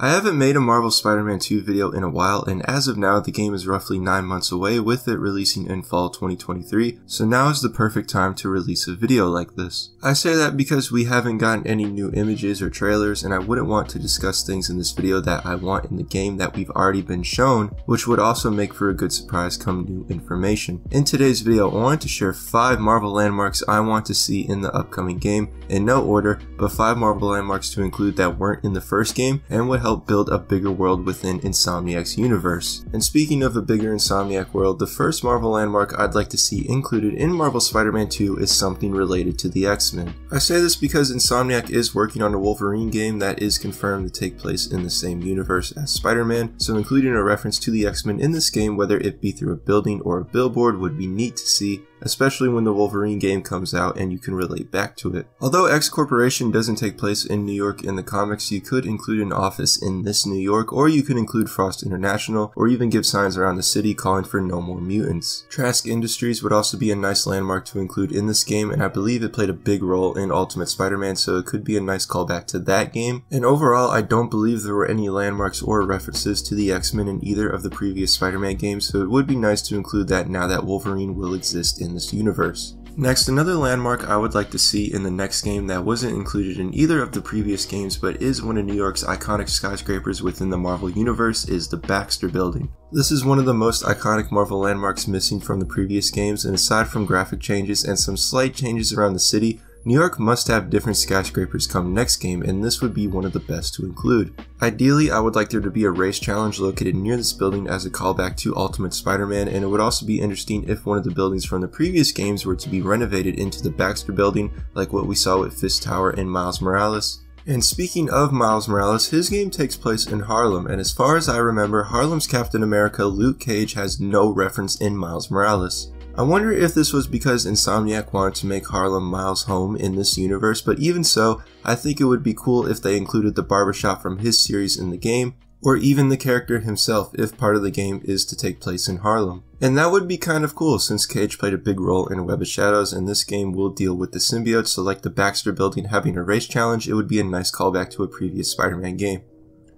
I haven't made a Marvel Spider-Man 2 video in a while, and as of now the game is roughly 9 months away, with it releasing in fall 2023, so now is the perfect time to release a video like this. I say that because we haven't gotten any new images or trailers, and I wouldn't want to discuss things in this video that I want in the game that we've already been shown, which would also make for a good surprise come new information. In today's video I wanted to share 5 Marvel landmarks I want to see in the upcoming game, in no order, but 5 Marvel landmarks to include that weren't in the first game and would help build a bigger world within Insomniac's universe. And speaking of a bigger Insomniac world, the first Marvel landmark I'd like to see included in Marvel Spider-Man 2 is something related to the X-Men. I say this because Insomniac is working on a Wolverine game that is confirmed to take place in the same universe as Spider-Man, so including a reference to the X-Men in this game, whether it be through a building or a billboard, would be neat to see, especially when the Wolverine game comes out and you can relate back to it. Although X Corporation doesn't take place in New York in the comics, you could include an office in this New York, or you could include Frost International, or even give signs around the city calling for no more mutants. Trask Industries would also be a nice landmark to include in this game, and I believe it played a big role in Ultimate Spider-Man, so it could be a nice callback to that game. And overall, I don't believe there were any landmarks or references to the X-Men in either of the previous Spider-Man games, so it would be nice to include that now that Wolverine will exist in this universe. Next, another landmark I would like to see in the next game that wasn't included in either of the previous games but is one of New York's iconic skyscrapers within the Marvel Universe is the Baxter Building. This is one of the most iconic Marvel landmarks missing from the previous games, and aside from graphic changes and some slight changes around the city, New York must have different skyscrapers come next game, and this would be one of the best to include. Ideally, I would like there to be a race challenge located near this building as a callback to Ultimate Spider-Man, and it would also be interesting if one of the buildings from the previous games were to be renovated into the Baxter Building, like what we saw with Fist Tower and Miles Morales. And speaking of Miles Morales, his game takes place in Harlem, and as far as I remember, Harlem's Captain America Luke Cage has no reference in Miles Morales. I wonder if this was because Insomniac wanted to make Harlem Miles' home in this universe, but even so, I think it would be cool if they included the barbershop from his series in the game, or even the character himself if part of the game is to take place in Harlem. And that would be kind of cool since Cage played a big role in Web of Shadows, and this game will deal with the symbiotes, so like the Baxter Building having a race challenge, it would be a nice callback to a previous Spider-Man game.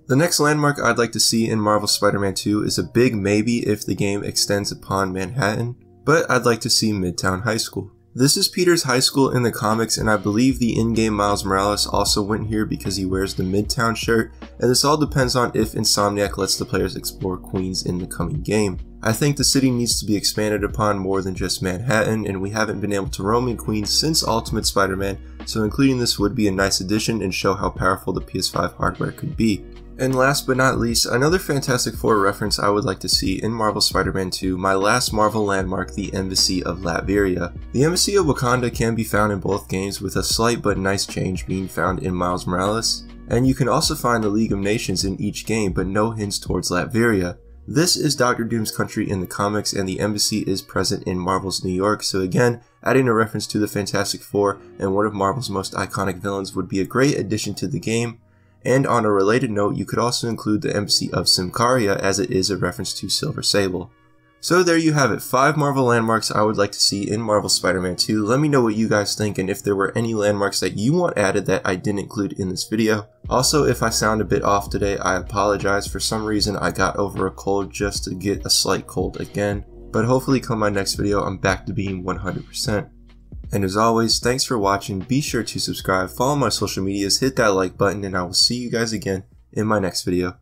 The next landmark I'd like to see in Marvel Spider-Man 2 is a big maybe if the game extends upon Manhattan, but I'd like to see Midtown High School. This is Peter's high school in the comics, and I believe the in-game Miles Morales also went here because he wears the Midtown shirt, and this all depends on if Insomniac lets the players explore Queens in the coming game. I think the city needs to be expanded upon more than just Manhattan, and we haven't been able to roam in Queens since Ultimate Spider-Man, so including this would be a nice addition and show how powerful the PS5 hardware could be. And last but not least, another Fantastic Four reference I would like to see in Marvel Spider-Man 2, my last Marvel landmark, the Embassy of Latveria. The Embassy of Wakanda can be found in both games, with a slight but nice change being found in Miles Morales, and you can also find the League of Nations in each game, but no hints towards Latveria. This is Doctor Doom's country in the comics, and the embassy is present in Marvel's New York, so again, adding a reference to the Fantastic Four and one of Marvel's most iconic villains would be a great addition to the game. And on a related note, you could also include the embassy of Symkaria, as it is a reference to Silver Sable. So there you have it, 5 Marvel landmarks I would like to see in Marvel Spider-Man 2. Let me know what you guys think and if there were any landmarks that you want added that I didn't include in this video. Also, if I sound a bit off today, I apologize. For some reason I got over a cold just to get a slight cold again. But hopefully come my next video I'm back to being 100%. And as always, thanks for watching, be sure to subscribe, follow my social medias, hit that like button, and I will see you guys again in my next video.